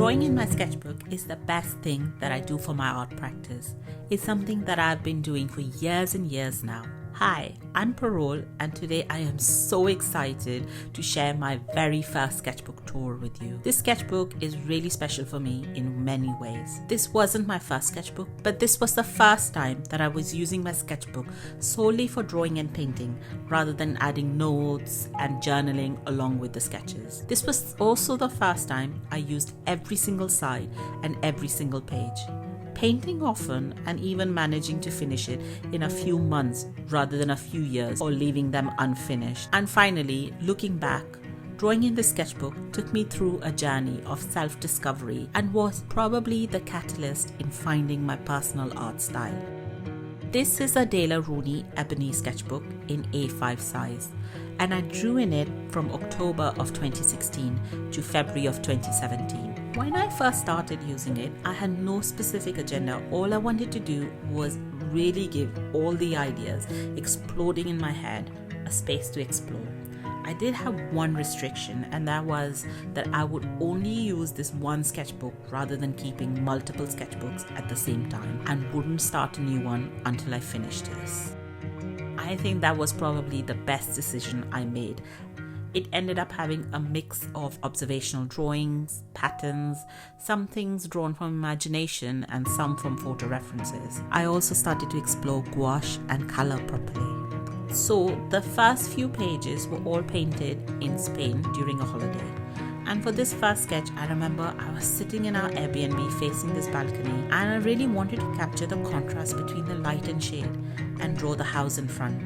Drawing in my sketchbook is the best thing that I do for my art practice. It's something that I've been doing for years and years now. Hi, I'm Parole, and today I am so excited to share my very first sketchbook tour with you. This sketchbook is really special for me in many ways. This wasn't my first sketchbook, but this was the first time that I was using my sketchbook solely for drawing and painting rather than adding notes and journaling along with the sketches. This was also the first time I used every single side and every single page. Painting often and even managing to finish it in a few months rather than a few years or leaving them unfinished. And finally, looking back, drawing in the sketchbook took me through a journey of self-discovery and was probably the catalyst in finding my personal art style. This is a De La Rooney ebony sketchbook in A5 size, and I drew in it from October of 2016 to February of 2017. When I first started using it, I had no specific agenda. All I wanted to do was really give all the ideas exploding in my head a space to explore. I did have one restriction, and that was that I would only use this one sketchbook rather than keeping multiple sketchbooks at the same time, and wouldn't start a new one until I finished this. I think that was probably the best decision I made. It ended up having a mix of observational drawings, patterns, some things drawn from imagination and some from photo references. I also started to explore gouache and color properly. So the first few pages were all painted in Spain during a holiday. And for this first sketch, I remember I was sitting in our Airbnb facing this balcony, and I really wanted to capture the contrast between the light and shade and draw the house in front.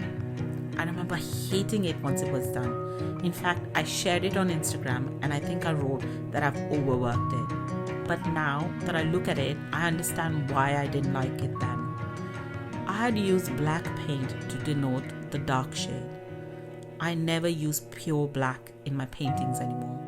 I remember hating it once it was done. In fact, I shared it on Instagram, and I think I wrote that I've overworked it. But now that I look at it, I understand why I didn't like it then. I had used black paint to denote the dark shade. I never use pure black in my paintings anymore.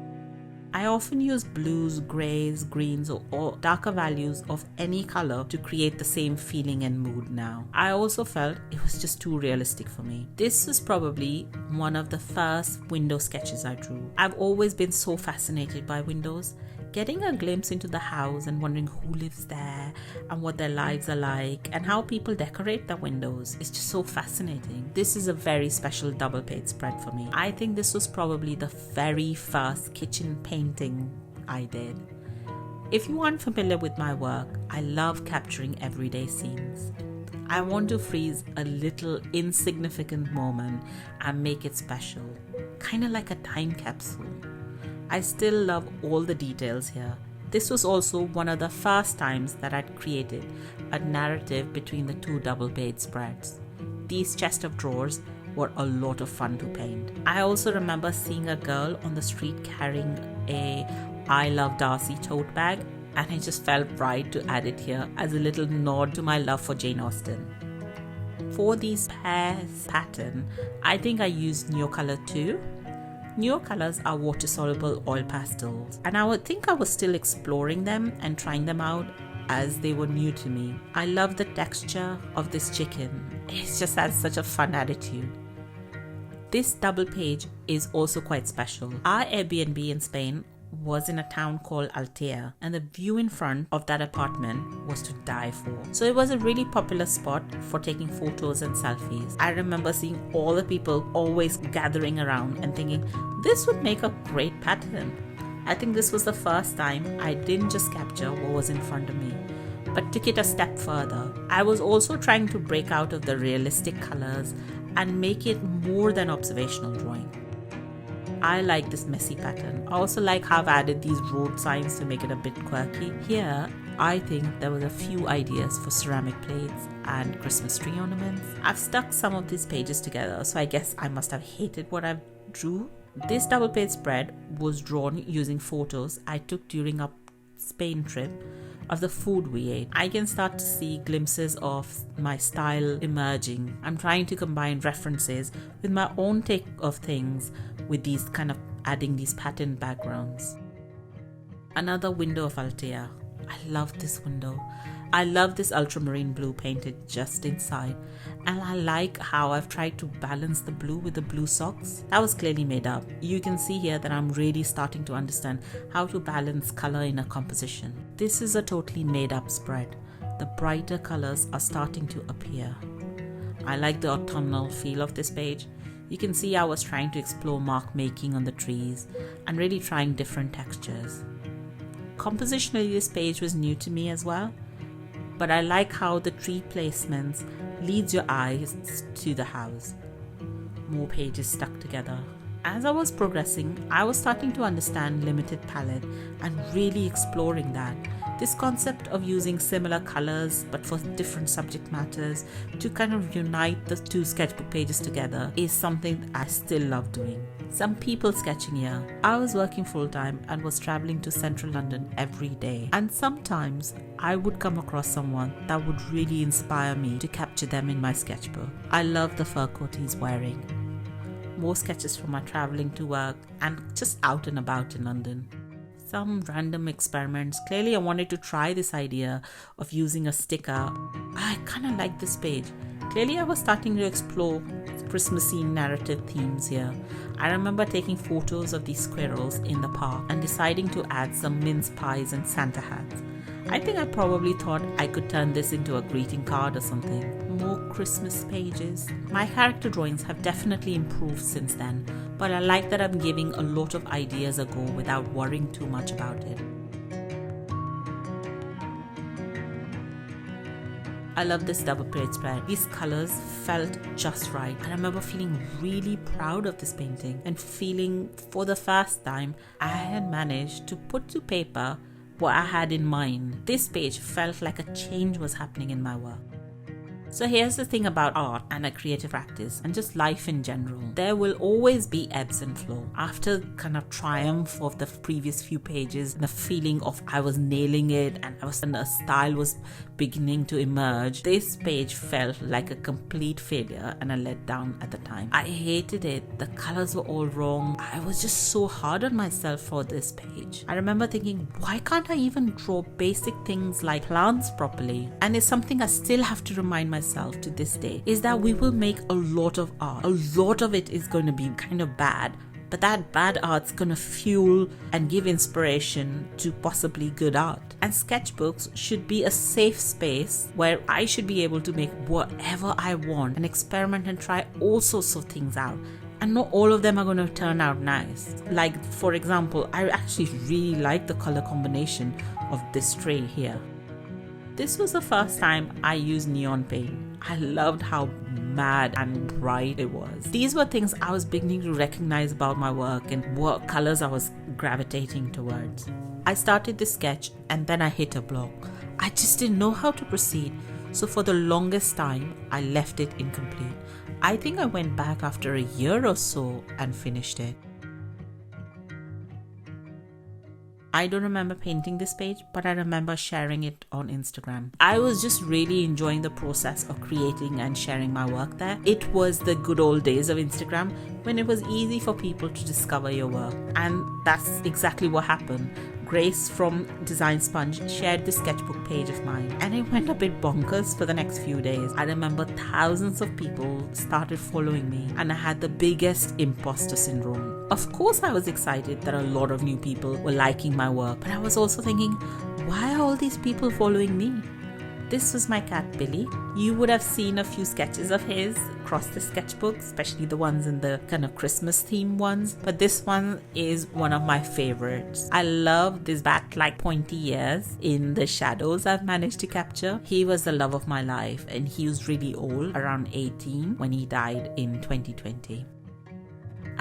I often use blues, greys, greens, or darker values of any color to create the same feeling and mood now. I also felt it was just too realistic for me. This was probably one of the first window sketches I drew. I've always been so fascinated by windows. Getting a glimpse into the house and wondering who lives there and what their lives are like and how people decorate their windows is just so fascinating. This is a very special double page spread for me. I think this was probably the very first kitchen painting I did. If you aren't familiar with my work, I love capturing everyday scenes. I want to freeze a little insignificant moment and make it special, kind of like a time capsule. I still love all the details here. This was also one of the first times that I'd created a narrative between the two double page spreads. These chest of drawers were a lot of fun to paint. I also remember seeing a girl on the street carrying a I Love Darcy tote bag, and it just felt right to add it here as a little nod to my love for Jane Austen. For these pairs pattern, I think I used Neocolor too. Neocolors are water-soluble oil pastels, and I would think I was still exploring them and trying them out as they were new to me. I love the texture of this chicken. It just has such a fun attitude. This double page is also quite special. Our Airbnb in Spain was in a town called Altea, and the view in front of that apartment was to die for. So it was a really popular spot for taking photos and selfies. I remember seeing all the people always gathering around and thinking, this would make a great pattern. I think this was the first time I didn't just capture what was in front of me, but took it a step further. I was also trying to break out of the realistic colors and make it more than observational drawing. I like this messy pattern. I also like how I've added these road signs to make it a bit quirky. Here, I think there were a few ideas for ceramic plates and Christmas tree ornaments. I've stuck some of these pages together, so I guess I must have hated what I drew. This double page spread was drawn using photos I took during a Spain trip of the food we ate. I can start to see glimpses of my style emerging. I'm trying to combine references with my own take of things with these kind of adding these patterned backgrounds. Another window of Altea. I love this window. I love this ultramarine blue painted just inside, and I like how I've tried to balance the blue with the blue socks. That was clearly made up. You can see here that I'm really starting to understand how to balance color in a composition. This is a totally made up spread. The brighter colors are starting to appear. I like the autumnal feel of this page. You can see I was trying to explore mark making on the trees and really trying different textures. Compositionally, this page was new to me as well, but I like how the tree placements leads your eyes to the house. More pages stuck together. As I was progressing, I was starting to understand limited palette and really exploring that. This concept of using similar colors but for different subject matters to kind of unite the two sketchbook pages together is something that I still love doing. Some people sketching here. I was working full-time and was traveling to central London every day, and sometimes I would come across someone that would really inspire me to capture them in my sketchbook. I love the fur coat he's wearing. More sketches from my traveling to work and just out and about in London. Some random experiments. Clearly I wanted to try this idea of using a sticker. I kind of like this page. Clearly I was starting to explore Christmassy narrative themes here. I remember taking photos of these squirrels in the park and deciding to add some mince pies and Santa hats. I think I probably thought I could turn this into a greeting card or something. More Christmas pages. My character drawings have definitely improved since then, but I like that I'm giving a lot of ideas a go without worrying too much about it. I love this double page spread. These colors felt just right. And I remember feeling really proud of this painting and feeling for the first time I had managed to put to paper what I had in mind. This page felt like a change was happening in my work. So here's the thing about art and a creative practice and just life in general. There will always be ebbs and flow. After kind of triumph of the previous few pages, the feeling of I was nailing it and a style was beginning to emerge, this page felt like a complete failure and a letdown at the time. I hated it. The colors were all wrong. I was just so hard on myself for this page. I remember thinking, why can't I even draw basic things like plants properly? And it's something I still have to remind myself to this day, is that we will make a lot of art. A lot of it is going to be kind of bad, but that bad art's going to fuel and give inspiration to possibly good art. And sketchbooks should be a safe space where I should be able to make whatever I want and experiment and try all sorts of things out. And not all of them are going to turn out nice. Like, for example, I actually really like the color combination of this tray here. This was the first time I used neon paint. I loved how mad and bright it was. These were things I was beginning to recognize about my work and what colors I was gravitating towards. I started this sketch and then I hit a block. I just didn't know how to proceed. So for the longest time, I left it incomplete. I think I went back after a year or so and finished it. I don't remember painting this page, but I remember sharing it on Instagram. I was just really enjoying the process of creating and sharing my work there. It was the good old days of Instagram when it was easy for people to discover your work. And that's exactly what happened. Grace from Design Sponge shared this sketchbook page of mine and it went a bit bonkers for the next few days. I remember thousands of people started following me and I had the biggest imposter syndrome. Of course I was excited that a lot of new people were liking my work, but I was also thinking, why are all these people following me? This was my cat Billy. You would have seen a few sketches of his across the sketchbook, especially the ones in the kind of Christmas theme ones. But this one is one of my favorites. I love this bat-like pointy ears in the shadows I've managed to capture. He was the love of my life and he was really old, around 18 when he died in 2020.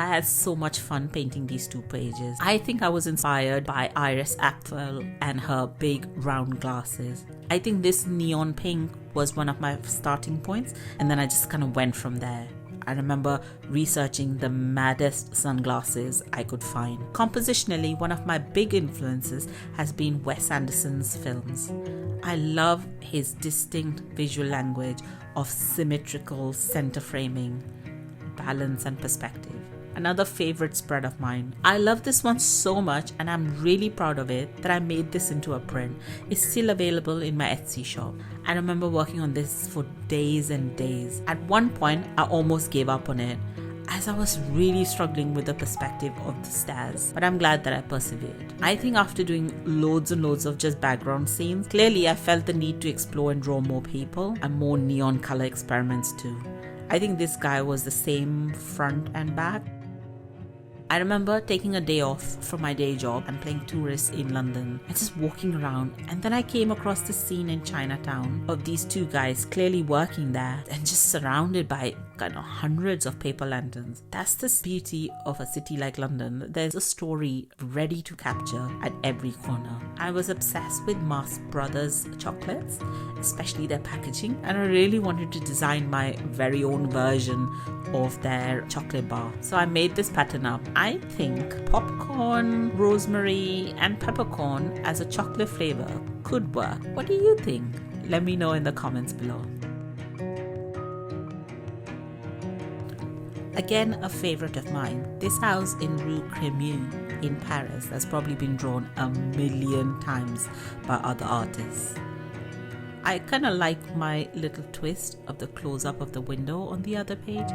I had so much fun painting these two pages. I think I was inspired by Iris Apfel and her big round glasses. I think this neon pink was one of my starting points and then I just kind of went from there. I remember researching the maddest sunglasses I could find. Compositionally, one of my big influences has been Wes Anderson's films. I love his distinct visual language of symmetrical center framing, balance and perspective. another favorite spread of mine. I love this one so much and I'm really proud of it that I made this into a print. It's still available in my Etsy shop. I remember working on this for days and days. At one point, I almost gave up on it as I was really struggling with the perspective of the stairs, but I'm glad that I persevered. I think after doing loads and loads of just background scenes, clearly I felt the need to explore and draw more people and more neon color experiments too. I think this guy was the same front and back. I remember taking a day off from my day job and playing tourist in London and just walking around, and then I came across the scene in Chinatown of these two guys clearly working there and just surrounded by hundreds of paper lanterns. That's the beauty of a city like London. There's a story ready to capture at every corner. I was obsessed with Mars Brothers chocolates, especially their packaging, and I really wanted to design my very own version of their chocolate bar. So I made this pattern up. I think popcorn, rosemary and peppercorn as a chocolate flavor could work. What do you think? Let me know in the comments below. Again, a favorite of mine. This house in Rue Crémieux in Paris has probably been drawn a million times by other artists. I kind of like my little twist of the close-up of the window on the other page.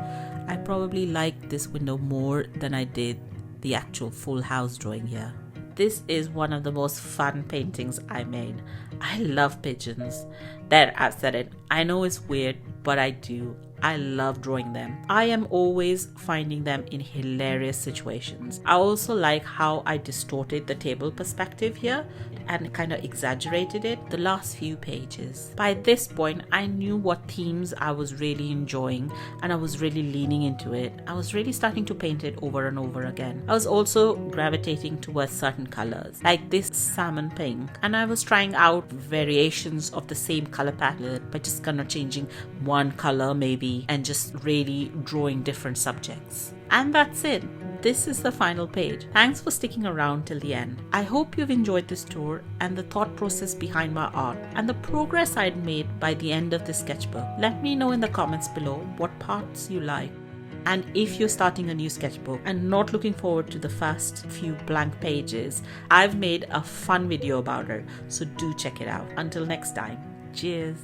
I probably like this window more than I did the actual full house drawing here. This is one of the most fun paintings I made. I love pigeons. There, I've said it. I know it's weird, but I do. I love drawing them. I am always finding them in hilarious situations. I also like how I distorted the table perspective here and kind of exaggerated it the last few pages. By this point, I knew what themes I was really enjoying and I was really leaning into it. I was really starting to paint it over and over again. I was also gravitating towards certain colors, like this salmon pink, and I was trying out variations of the same color palette by just kind of changing one color maybe and just really drawing different subjects. And that's it. This is the final page. Thanks for sticking around till the end. I hope you've enjoyed this tour and the thought process behind my art and the progress I'd made by the end of this sketchbook. Let me know in the comments below what parts you like. And if you're starting a new sketchbook and not looking forward to the first few blank pages, I've made a fun video about it, so do check it out. Until next time, cheers.